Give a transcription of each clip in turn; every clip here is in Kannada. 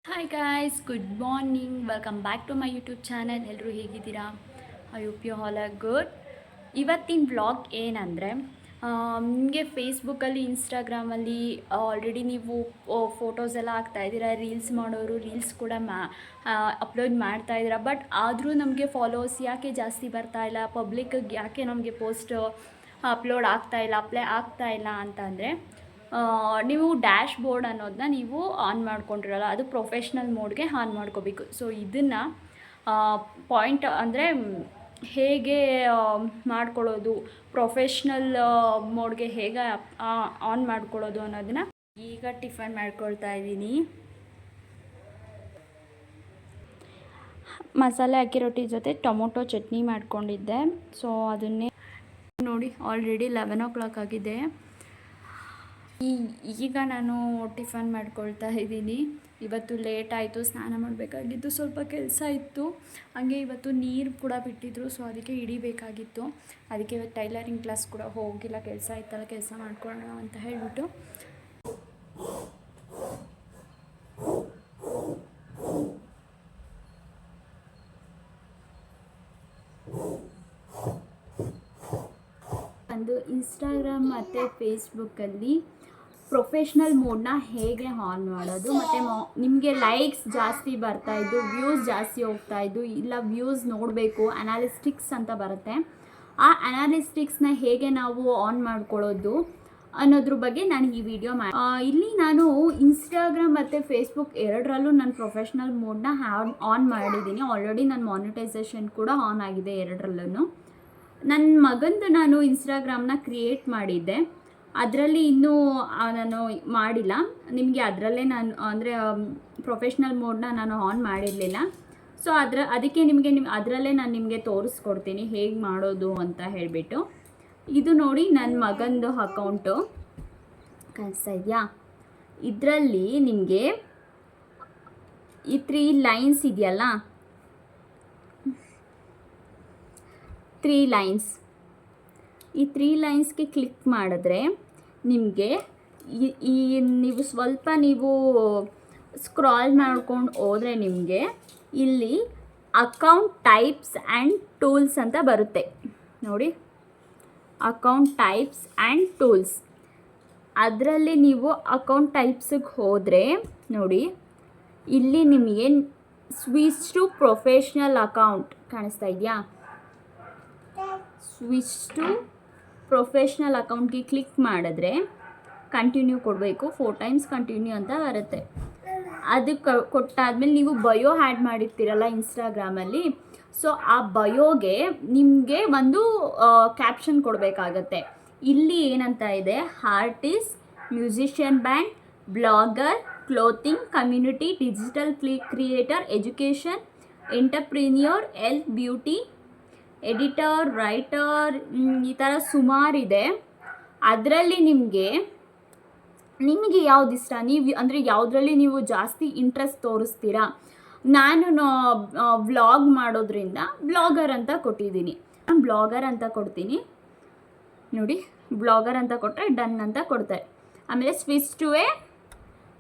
Hi guys, good morning. Welcome back to my YouTube channel. ಎಲ್ಲರೂ ಹೇಗಿದ್ದೀರಾ? I hope you all are good. ಇವತ್ತಿನ ವ್ಲಾಗ್ ಏನಂದರೆ, ನಿಮಗೆ ಫೇಸ್ಬುಕ್ಕಲ್ಲಿ, ಇನ್ಸ್ಟಾಗ್ರಾಮಲ್ಲಿ ಆಲ್ರೆಡಿ ನೀವು ಫೋಟೋಸ್ ಎಲ್ಲ ಹಾಕ್ತಾಯಿದ್ದೀರಾ. ರೀಲ್ಸ್ ಮಾಡೋರು ರೀಲ್ಸ್ ಕೂಡ ಅಪ್ಲೋಡ್ ಮಾಡ್ತಾಯಿದ್ದೀರಾ. ಬಟ್ ಆದರೂ ನಮಗೆ ಫಾಲೋವರ್ಸ್ ಯಾಕೆ ಜಾಸ್ತಿ ಬರ್ತಾಯಿಲ್ಲ, ಪಬ್ಲಿಕ್ಕಿಗೆ ಯಾಕೆ ನಮಗೆ ಪೋಸ್ಟ್ ಅಪ್ಲೋಡ್ ಆಗ್ತಾಯಿಲ್ಲ, ಅಪ್ಲೈ ಆಗ್ತಾಯಿಲ್ಲ ಅಂತಂದರೆ, ನೀವು ಡ್ಯಾಶ್ ಬೋರ್ಡ್ ಅನ್ನೋದನ್ನ ನೀವು ಆನ್ ಮಾಡ್ಕೊಂಡಿರಲ್ಲ. ಅದು ಪ್ರೊಫೆಷ್ನಲ್ ಮೋಡ್ಗೆ ಆನ್ ಮಾಡ್ಕೋಬೇಕು. ಸೊ ಇದನ್ನು ಪಾಯಿಂಟ್ ಅಂದರೆ ಹೇಗೆ ಮಾಡ್ಕೊಳ್ಳೋದು, ಪ್ರೊಫೆಷ್ನಲ್ ಮೋಡ್ಗೆ ಹೇಗೆ ಆನ್ ಮಾಡ್ಕೊಳ್ಳೋದು ಅನ್ನೋದನ್ನ ಈಗ ಟಿಫನ್ ಮಾಡ್ಕೊಳ್ತಾ ಇದ್ದೀನಿ. ಮಸಾಲೆ ಅಕ್ಕಿ ರೊಟ್ಟಿ ಜೊತೆ ಟೊಮೊಟೊ ಚಟ್ನಿ ಮಾಡ್ಕೊಂಡಿದ್ದೆ. ಸೊ ಅದನ್ನೇ ನೋಡಿ, ಆಲ್ರೆಡಿ 11 ಆಗಿದೆ. ಈಗ ನಾನು ಟಿಫನ್ ಮಾಡ್ಕೊಳ್ತಾ ಇದ್ದೀನಿ. ಇವತ್ತು ಲೇಟ್ ಆಯಿತು, ಸ್ನಾನ ಮಾಡಬೇಕಾಗಿತ್ತು, ಸ್ವಲ್ಪ ಕೆಲಸ ಇತ್ತು. ಹಾಗೆ ಇವತ್ತು ನೀರು ಕೂಡ ಬಿಟ್ಟಿದ್ರು, ಸೊ ಅದಕ್ಕೆ ಹಿಡಿಬೇಕಾಗಿತ್ತು. ಅದಕ್ಕೆ ಇವತ್ತು ಟೈಲರಿಂಗ್ ಕ್ಲಾಸ್ ಕೂಡ ಹೋಗಿಲ್ಲ, ಕೆಲಸ ಇತ್ತಲ್ಲ, ಕೆಲಸ ಮಾಡ್ಕೊಳ್ಳೋಣ ಅಂತ ಹೇಳಿಬಿಟ್ಟು. ಒಂದು ಇನ್ಸ್ಟಾಗ್ರಾಮ್ ಮತ್ತು ಫೇಸ್ಬುಕ್ಕಲ್ಲಿ ಪ್ರೊಫೆಷ್ನಲ್ ಮೋಡ್ನ ಹೇಗೆ ಆನ್ ಮಾಡೋದು, ಮತ್ತು ನಿಮಗೆ ಲೈಕ್ಸ್ ಜಾಸ್ತಿ ಬರ್ತಾಯಿದ್ದು, ವ್ಯೂಸ್ ಜಾಸ್ತಿ ಹೋಗ್ತಾಯಿದ್ದು, ಇಲ್ಲ ವ್ಯೂಸ್ ನೋಡಬೇಕು, ಅನಾಲಿಸ್ಟಿಕ್ಸ್ ಅಂತ ಬರುತ್ತೆ. ಆ ಅನಾಲಿಸ್ಟಿಕ್ಸ್ನ ಹೇಗೆ ನಾವು ಆನ್ ಮಾಡ್ಕೊಳ್ಳೋದು ಅನ್ನೋದ್ರ ಬಗ್ಗೆ ನಾನು ಈ ವಿಡಿಯೋ ಇಲ್ಲಿ ನಾನು ಇನ್ಸ್ಟಾಗ್ರಾಮ್ ಮತ್ತು ಫೇಸ್ಬುಕ್ ಎರಡರಲ್ಲೂ ನಾನು ಪ್ರೊಫೆಷ್ನಲ್ ಮೋಡ್ನ ಆನ್ ಮಾಡಿದ್ದೀನಿ. ಆಲ್ರೆಡಿ ನನ್ನ ಮಾನಿಟೈಸೇಷನ್ ಕೂಡ ಆನ್ ಆಗಿದೆ ಎರಡರಲ್ಲೂ. ನನ್ನ ಮಗಂದು ನಾನು ಇನ್ಸ್ಟಾಗ್ರಾಮ್ನ ಕ್ರಿಯೇಟ್ ಮಾಡಿದ್ದೆ, ಅದರಲ್ಲಿ ಇನ್ನೂ ನಾನು ಮಾಡಿಲ್ಲ. ನಿಮಗೆ ಅದರಲ್ಲೇ ನಾನು ಅಂದರೆ ಪ್ರೊಫೆಷ್ನಲ್ ಮೋಡ್ನ ನಾನು ಆನ್ ಮಾಡಿರಲಿಲ್ಲ. ಸೊ ಅದಕ್ಕೆ ಅದರಲ್ಲೇ ನಾನು ನಿಮಗೆ ತೋರಿಸ್ಕೊಡ್ತೀನಿ ಹೇಗೆ ಮಾಡೋದು ಅಂತ ಹೇಳಿಬಿಟ್ಟು. ಇದು ನೋಡಿ, ನನ್ನ ಮಗಂದು ಅಕೌಂಟು ಕಾಣಿಸ್ತಾ ಇದೆಯಾ? ಇದರಲ್ಲಿ ನಿಮಗೆ ಈ 3 ಲೈನ್ಸ್ ಇದೆಯಲ್ಲ, 3 ಲೈನ್ಸ್, ಈ 3 ಲೈನ್ಸ್ಗೆ ಕ್ಲಿಕ್ ಮಾಡಿದ್ರೆ ನಿಮಗೆ ನೀವು ಸ್ವಲ್ಪ ಸ್ಕ್ರಾಲ್ ಮಾಡ್ಕೊಂಡು ಹೋದರೆ ನಿಮಗೆ ಇಲ್ಲಿ ಅಕೌಂಟ್ ಟೈಪ್ಸ್ ಆ್ಯಂಡ್ ಟೂಲ್ಸ್ ಅಂತ ಬರುತ್ತೆ ನೋಡಿ. ಅಕೌಂಟ್ ಟೈಪ್ಸ್ ಆ್ಯಂಡ್ ಟೂಲ್ಸ್, ಅದರಲ್ಲಿ ನೀವು ಅಕೌಂಟ್ ಟೈಪ್ಸಿಗೆ ಹೋದರೆ ನೋಡಿ, ಇಲ್ಲಿ ನಿಮಗೆ ಸ್ವಿಚ್ ಟು ಪ್ರೊಫೆಷ್ನಲ್ ಅಕೌಂಟ್ ಕಾಣಿಸ್ತಾ ಇದೆಯಾ? ಸ್ವಿಚ್ ಟು ಪ್ರೊಫೆಷ್ನಲ್ ಅಕೌಂಟ್ಗೆ ಕ್ಲಿಕ್ ಮಾಡಿದ್ರೆ ಕಂಟಿನ್ಯೂ ಕೊಡಬೇಕು, 4 ಟೈಮ್ಸ್ ಕಂಟಿನ್ಯೂ ಅಂತ ಬರುತ್ತೆ. ಅದು ಕೊಟ್ಟಾದ್ಮೇಲೆ ನೀವು ಬಯೋ ಆ್ಯಡ್ ಮಾಡಿರ್ತೀರಲ್ಲ ಇನ್ಸ್ಟಾಗ್ರಾಮಲ್ಲಿ, ಸೊ ಆ ಬಯೋಗೆ ನಿಮಗೆ ಒಂದು ಕ್ಯಾಪ್ಷನ್ ಕೊಡಬೇಕಾಗತ್ತೆ. ಇಲ್ಲಿ ಏನಂತ ಇದೆ, artist, musician band, blogger, clothing, community, digital creator, education, entrepreneur, health, beauty, editor, writer, ಈ ಥರ ಸುಮಾರಿದೆ. ಅದರಲ್ಲಿ ನಿಮಗೆ ಯಾವ್ದು ಇಷ್ಟ, ನೀವು ಅಂದರೆ ಯಾವುದರಲ್ಲಿ ನೀವು ಜಾಸ್ತಿ ಇಂಟ್ರೆಸ್ಟ್ ತೋರಿಸ್ತೀರಾ. ನಾನು ವ್ಲಾಗ್ ಮಾಡೋದ್ರಿಂದ ಬ್ಲಾಗರ್ ಅಂತ ಕೊಟ್ಟಿದ್ದೀನಿ. ನಾನು ಬ್ಲಾಗರ್ ಅಂತ ಕೊಡ್ತೀನಿ ನೋಡಿ. ಬ್ಲಾಗರ್ ಅಂತ ಕೊಟ್ಟರೆ ಡನ್ ಅಂತ ಕೊಡ್ತಾರೆ. ಆಮೇಲೆ switch to a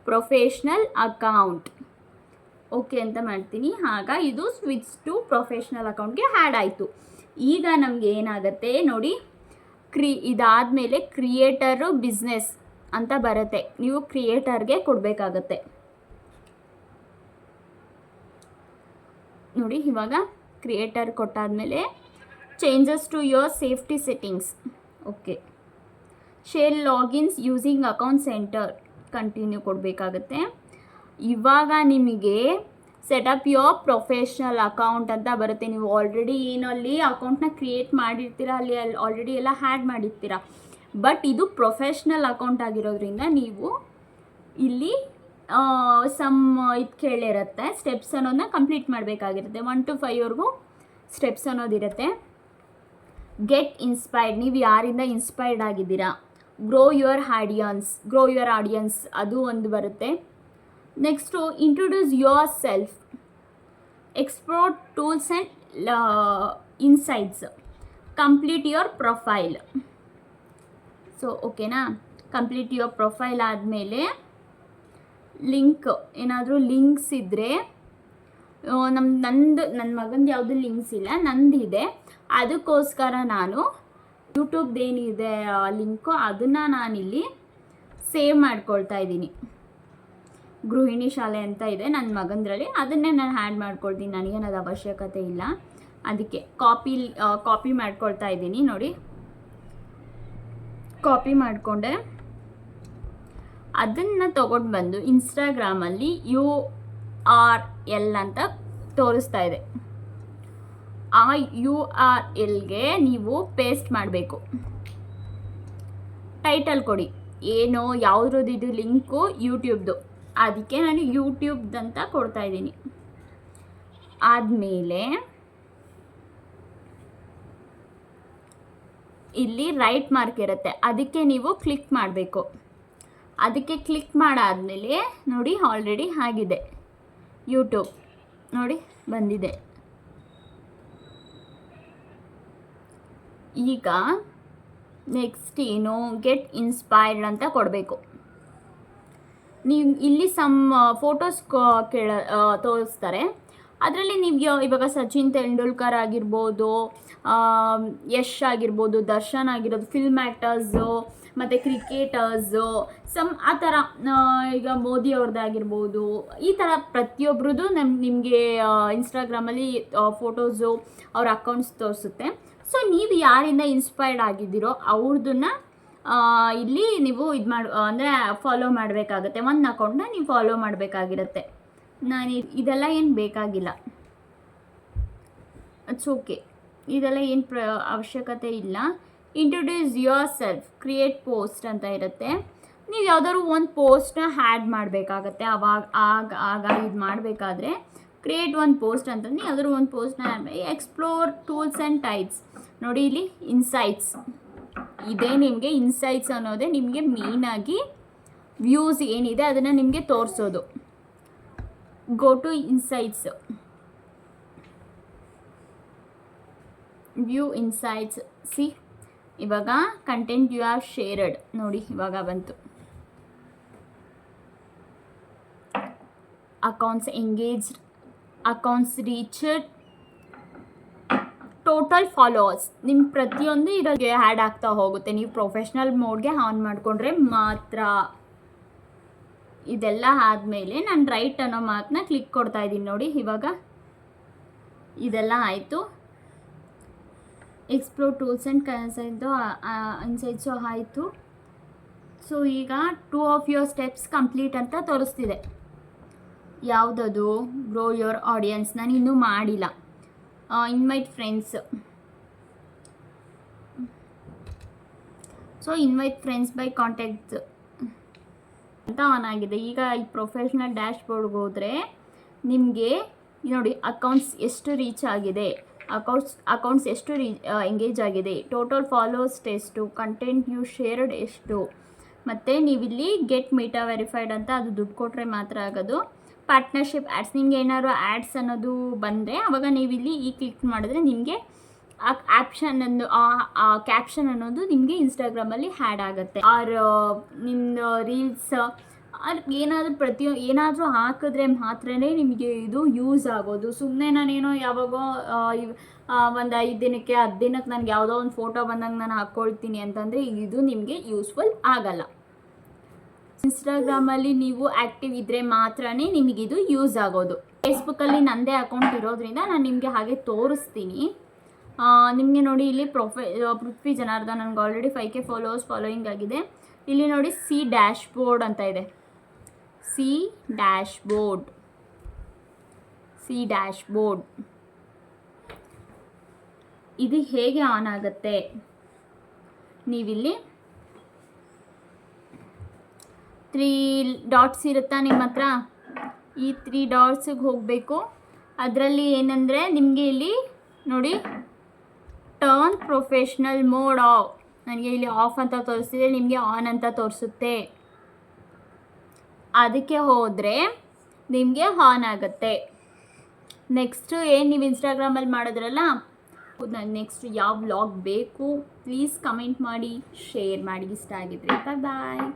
professional account okay ಅಂತ ಮಾಡ್ತೀನಿ. ಆಗ ಇದು ಸ್ವಿಚ್ ಟು ಪ್ರೊಫೆಷ್ನಲ್ ಅಕೌಂಟ್ಗೆ ಆ್ಯಡ್ ಆಯಿತು. ಈಗ ನಮಗೆ ಏನಾಗುತ್ತೆ ನೋಡಿ, ಇದಾದಮೇಲೆ ಕ್ರಿಯೇಟರು ಬಿಸ್ನೆಸ್ ಅಂತ ಬರುತ್ತೆ. ನೀವು ಕ್ರಿಯೇಟರ್ಗೆ ಕೊಡಬೇಕಾಗತ್ತೆ ನೋಡಿ. ಇವಾಗ ಕ್ರಿಯೇಟರ್ ಕೊಟ್ಟಾದಮೇಲೆ changes to your safety settings, okay. Share logins using account centre, continue ಕೊಡಬೇಕಾಗತ್ತೆ. ಇವಾಗ ನಿಮಗೆ ಸೆಟಪ್ ಯೋರ್ ಪ್ರೊಫೆಷ್ನಲ್ ಅಕೌಂಟ್ ಅಂತ ಬರುತ್ತೆ. ನೀವು ಆಲ್ರೆಡಿ ಅಲ್ಲಿ ಅಕೌಂಟ್ನ ಕ್ರಿಯೇಟ್ ಮಾಡಿರ್ತೀರ, ಅಲ್ಲಿ ಆಲ್ರೆಡಿ ಎಲ್ಲ ಹ್ಯಾಡ್ ಮಾಡಿರ್ತೀರ. ಬಟ್ ಇದು ಪ್ರೊಫೆಷ್ನಲ್ ಅಕೌಂಟ್ ಆಗಿರೋದ್ರಿಂದ ನೀವು ಇಲ್ಲಿ ಇದು ಕೇಳಿರುತ್ತೆ, ಸ್ಟೆಪ್ಸ್ ಅನ್ನೋದನ್ನ ಕಂಪ್ಲೀಟ್ ಮಾಡಬೇಕಾಗಿರುತ್ತೆ. 1 to 5 ಸ್ಟೆಪ್ಸ್ ಅನ್ನೋದಿರುತ್ತೆ. ಗೆಟ್ ಇನ್ಸ್ಪೈರ್ಡ್, ನೀವು ಯಾರಿಂದ ಇನ್ಸ್ಪೈರ್ಡ್ ಆಗಿದ್ದೀರಾ. ಗ್ರೋ ಯುವರ್ ಆಡಿಯನ್ಸ್, ಅದು ಒಂದು ಬರುತ್ತೆ. Next introduce your self, explore tools and insights, complete your profile. So ಓಕೆನಾ? ಕಂಪ್ಲೀಟ್ ಯುವರ್ ಪ್ರೊಫೈಲ್ ಆದಮೇಲೆ ಲಿಂಕ್ ಏನಾದರೂ ಲಿಂಕ್ಸ್ ಇದ್ದರೆ ನನ್ನ ಮಗಂದು ಯಾವುದು ಲಿಂಕ್ಸ್ ಇಲ್ಲ, ನಂದಿದೆ. ಅದಕ್ಕೋಸ್ಕರ ನಾನು ಯೂಟ್ಯೂಬ್ದೇನಿದೆ ಲಿಂಕು ಅದನ್ನು ನಾನಿಲ್ಲಿ ಸೇವ್ ಮಾಡ್ಕೊಳ್ತಾ ಇದ್ದೀನಿ. ಗೃಹಿಣಿ ಶಾಲೆ ಅಂತ ಇದೆ ನನ್ನ ಮಗಂದ್ರಲ್ಲಿ, ಅದನ್ನೇ ನಾನು ಆ್ಯಡ್ ಮಾಡ್ಕೊಳ್ತೀನಿ. ನನಗೇನದು ಅವಶ್ಯಕತೆ ಇಲ್ಲ, ಅದಕ್ಕೆ ಕಾಪಿ ಮಾಡ್ಕೊಳ್ತಾ ಇದ್ದೀನಿ. ನೋಡಿ, ಕಾಪಿ ಮಾಡಿಕೊಂಡೆ ಅದನ್ನು ತೊಗೊಂಡು ಬಂದು ಇನ್ಸ್ಟಾಗ್ರಾಮಲ್ಲಿ URL ಅಂತ ತೋರಿಸ್ತಾ ಇದೆ. ಆ URLಗೆ ನೀವು ಪೇಸ್ಟ್ ಮಾಡಬೇಕು. ಟೈಟಲ್ ಕೊಡಿ, ಏನೋ ಯಾವುದ್ರದ್ದು ಇದು ಲಿಂಕು, ಯೂಟ್ಯೂಬ್ದು. ಅದಕ್ಕೆ ನಾನು ಯೂಟ್ಯೂಬ್ದಂತ ಕೊಡ್ತಾ ಇದ್ದೀನಿ. ಆದಮೇಲೆ ಇಲ್ಲಿ ರೈಟ್ ಮಾರ್ಕ್ ಇರುತ್ತೆ, ಅದಕ್ಕೆ ನೀವು ಕ್ಲಿಕ್ ಮಾಡಬೇಕು. ಅದಕ್ಕೆ ಕ್ಲಿಕ್ ಮಾಡಾದಮೇಲೆ ನೋಡಿ ಆಲ್ರೆಡಿ ಆಗಿದೆ, ಯೂಟ್ಯೂಬ್ ನೋಡಿ ಬಂದಿದೆ. ಈಗ ನೆಕ್ಸ್ಟ್ ಏನು, ಗೆಟ್ ಇನ್ಸ್ಪೈರ್ಡ್ ಅಂತ ಕೊಡಬೇಕು. ನೀವು ಇಲ್ಲಿ ಫೋಟೋಸ್ ತೋರಿಸ್ತಾರೆ. ಅದರಲ್ಲಿ ನೀವು ಇವಾಗ ಸಚಿನ್ ತೆಂಡೂಲ್ಕರ್ ಆಗಿರ್ಬೋದು, ಯಶ್ ಆಗಿರ್ಬೋದು, ದರ್ಶನ್ ಆಗಿರೋದು, ಫಿಲ್ಮ್ ಆ್ಯಕ್ಟರ್ಸು ಮತ್ತು ಕ್ರಿಕೆಟರ್ಸು, ಆ ಥರ ಈಗ ಮೋದಿ ಅವ್ರದ್ದಾಗಿರ್ಬೋದು, ಈ ಥರ ಪ್ರತಿಯೊಬ್ಬರದ್ದು ನಿಮಗೆ ಇನ್ಸ್ಟಾಗ್ರಾಮಲ್ಲಿ ಫೋಟೋಸು ಅವ್ರ ಅಕೌಂಟ್ಸ್ ತೋರಿಸುತ್ತೆ. ಸೊ ನೀವು ಯಾರಿಂದ ಇನ್ಸ್ಪೈರ್ಡ್ ಆಗಿದ್ದೀರೋ ಅವ್ರದ್ದನ್ನು ಇಲ್ಲಿ ನೀವು ಅಂದರೆ ಫಾಲೋ ಮಾಡಬೇಕಾಗತ್ತೆ. ಒಂದು ಅಕೌಂಟ್ನ ನೀವು ಫಾಲೋ ಮಾಡಬೇಕಾಗಿರುತ್ತೆ. ನಾನು ಇದೆಲ್ಲ ಏನು ಬೇಕಾಗಿಲ್ಲ, ಇಟ್ಸ್ ಓಕೆ, ಇದೆಲ್ಲ ಏನು ಅವಶ್ಯಕತೆ ಇಲ್ಲ. Introduce your self, create post ಅಂತ ಇರುತ್ತೆ. ನೀವು ಯಾವುದಾದ್ರು ಒಂದು ಪೋಸ್ಟ್ನ ಆ್ಯಡ್ ಮಾಡಬೇಕಾಗತ್ತೆ. ಆಗ ಇದು ಮಾಡಬೇಕಾದ್ರೆ ಕ್ರಿಯೇಟ್ ಒಂದು ಪೋಸ್ಟ್ ಅಂತಂದು ಯಾವುದಾದ್ರು ಒಂದು ಪೋಸ್ಟ್ನ ಆ್ಯಡ್ ಮಾಡಿ. ಎಕ್ಸ್ಪ್ಲೋರ್ ಟೂಲ್ಸ್ ಆ್ಯಂಡ್ ಟೈಪ್ಸ್, ನೋಡಿ ಇಲ್ಲಿ ಇನ್ಸೈಟ್ಸ್ ಇದೆ. ನಿಮಗೆ ಇನ್ಸೈಟ್ಸ್ ಅನ್ನೋದೇ ನಿಮಗೆ ಮೇಯ್ನಾಗಿ ವ್ಯೂಸ್ ಏನಿದೆ ಅದನ್ನು ನಿಮಗೆ ತೋರಿಸೋದು. Go to insights, view insights. See, ಇವಾಗ ಕಂಟೆಂಟ್ ಯು ಹ್ಯಾವ್ ಶೇರ್ಡ್ ನೋಡಿ, ಇವಾಗ ಬಂತು. Accounts engaged, accounts reached, total followers. ನಿಮ್ಮ ಪ್ರತಿಯೊಂದು ಇದಕ್ಕೆ ಆ್ಯಡ್ ಆಗ್ತಾ ಹೋಗುತ್ತೆ. ನೀವು ಪ್ರೊಫೆಷ್ನಲ್ ಮೋಡ್ಗೆ ಆನ್ ಮಾಡಿಕೊಂಡ್ರೆ ಮಾತ್ರ. ಇದೆಲ್ಲ ಆದಮೇಲೆ ನಾನು ರೈಟ್ ಅನ್ನೋ ಮಾರ್ಕ್ನ ಕ್ಲಿಕ್ ಕೊಡ್ತಾ ಇದ್ದೀನಿ. ನೋಡಿ, ಇವಾಗ ಇದೆಲ್ಲ ಆಯಿತು. ಎಕ್ಸ್ಪ್ಲೋರ್ ಟೂಲ್ಸ್ ಆ್ಯಂಡ್ ಇನ್ಸೈಟ್ಸು ಆಯಿತು. ಸೊ ಈಗ 2 ಆಫ್ ಯುವರ್ ಸ್ಟೆಪ್ಸ್ ಕಂಪ್ಲೀಟ್ ಅಂತ ತೋರಿಸ್ತಿದೆ. ಯಾವುದದು, ಗ್ರೋ ಯುವರ್ ಆಡಿಯನ್ಸ್. ನಾನು ಇನ್ನೂ ಮಾಡಿಲ್ಲ. Invite friends, so invite friends by contacts ಅಂತ ಆನ್ ಆಗಿದೆ. ಈಗ ಈ ಪ್ರೊಫೆಷ್ನಲ್ ಡ್ಯಾಶ್ ಬೋರ್ಡ್ಗೆ ಹೋದರೆ ನಿಮಗೆ ನೋಡಿ ಅಕೌಂಟ್ಸ್ ಎಷ್ಟು ರೀಚ್ ಆಗಿದೆ, ಅಕೌಂಟ್ಸ್ ಎಷ್ಟು ಎಂಗೇಜ್ ಆಗಿದೆ, ಟೋಟಲ್ ಫಾಲೋವರ್ಸ್ ಎಷ್ಟು, ಕಂಟೆಂಟ್ ಯು ಶೇರ್ಡ್ ಎಷ್ಟು, ಮತ್ತು ನೀವಿಲ್ಲಿ ಗೆಟ್ ಮೀಟಾ ವೆರಿಫೈಡ್ ಅಂತ ಅದು ದುಡ್ಡು ಕೊಟ್ಟರೆ ಮಾತ್ರ ಆಗೋದು. ಪಾರ್ಟ್ನರ್ಶಿಪ್ ಆ್ಯಡ್ಸ್, ನಿಮ್ಗೆ ಏನಾದ್ರು ಆ್ಯಡ್ಸ್ ಅನ್ನೋದು ಬಂದರೆ ಆವಾಗ ನೀವಿಲ್ಲಿ ಕ್ಲಿಕ್ ಮಾಡಿದ್ರೆ ನಿಮಗೆ ಆ ಕ್ಯಾಪ್ಷನ್ ಅನ್ನೋದು ನಿಮಗೆ ಇನ್ಸ್ಟಾಗ್ರಾಮಲ್ಲಿ ಹ್ಯಾಡ್ ಆಗುತ್ತೆ. ಆರ್ ನಿಮ್ಮದು ರೀಲ್ಸ್ ಏನಾದರೂ ಹಾಕಿದ್ರೆ ಮಾತ್ರನೇ ನಿಮಗೆ ಇದು ಯೂಸ್ ಆಗೋದು. ಸುಮ್ಮನೆ ನಾನೇನೋ ಯಾವಾಗೋ ಒಂದು 5 ದಿನಕ್ಕೆ 10 ದಿನಕ್ಕೆ ನನಗೆ ಯಾವುದೋ ಒಂದು ಫೋಟೋ ಬಂದಂಗೆ ನಾನು ಹಾಕ್ಕೊಳ್ತೀನಿ ಅಂತಂದರೆ ಇದು ನಿಮಗೆ ಯೂಸ್ಫುಲ್ ಆಗಲ್ಲ. ಇನ್ಸ್ಟಾಗ್ರಾಮಲ್ಲಿ ನೀವು ಆ್ಯಕ್ಟಿವ್ ಇದ್ದರೆ ಮಾತ್ರನೇ ನಿಮಗಿದು ಯೂಸ್ ಆಗೋದು. ಫೇಸ್ಬುಕ್ಕಲ್ಲಿ ನನ್ನದೇ ಅಕೌಂಟ್ ಇರೋದ್ರಿಂದ ನಾನು ನಿಮಗೆ ಹಾಗೆ ತೋರಿಸ್ತೀನಿ. ನಿಮಗೆ ನೋಡಿ ಇಲ್ಲಿ ಪೃಥ್ವಿ ಜನಾರ್ದನ್, ನನಗೆ ಆಲ್ರೆಡಿ 5K ಫಾಲೋಯಿಂಗ್ ಆಗಿದೆ. ಇಲ್ಲಿ ನೋಡಿ ಸಿ ಡ್ಯಾಶ್ ಬೋರ್ಡ್ ಅಂತ ಇದೆ. ಸಿ ಡ್ಯಾಶ್ ಬೋರ್ಡ್ ಇದು ಹೇಗೆ ಆನ್ ಆಗುತ್ತೆ, ನೀವಿಲ್ಲಿ 3 ಡಾಟ್ಸ್ ಇರುತ್ತಾ ನಿಮ್ಮ ಹತ್ರ, ಈ 3 ಡಾಟ್ಸಿಗೆ ಹೋಗಬೇಕು. ಅದರಲ್ಲಿ ಏನಂದರೆ ನಿಮಗೆ ಇಲ್ಲಿ ನೋಡಿ ಟರ್ನ್ ಪ್ರೊಫೆಷ್ನಲ್ ಮೋಡ್ ಆಫ್, ನನಗೆ ಇಲ್ಲಿ ಆಫ್ ಅಂತ ತೋರಿಸ್ತಿದೆ, ನಿಮಗೆ ಆನ್ ಅಂತ ತೋರಿಸುತ್ತೆ. ಅದಕ್ಕೆ ಹೋದರೆ ನಿಮಗೆ ಆನ್ ಆಗುತ್ತೆ. ನೆಕ್ಸ್ಟು ಏನು ನೀವು ಇನ್ಸ್ಟಾಗ್ರಾಮಲ್ಲಿ ಮಾಡಿದ್ರಲ್ಲ, ನೆಕ್ಸ್ಟ್ ಯಾವ ವ್ಲಾಗ್ ಬೇಕು ಪ್ಲೀಸ್ ಕಮೆಂಟ್ ಮಾಡಿ, ಶೇರ್ ಮಾಡಿ. ಇಷ್ಟ ಆಗಿದ್ರೆ ಬಾಯ್.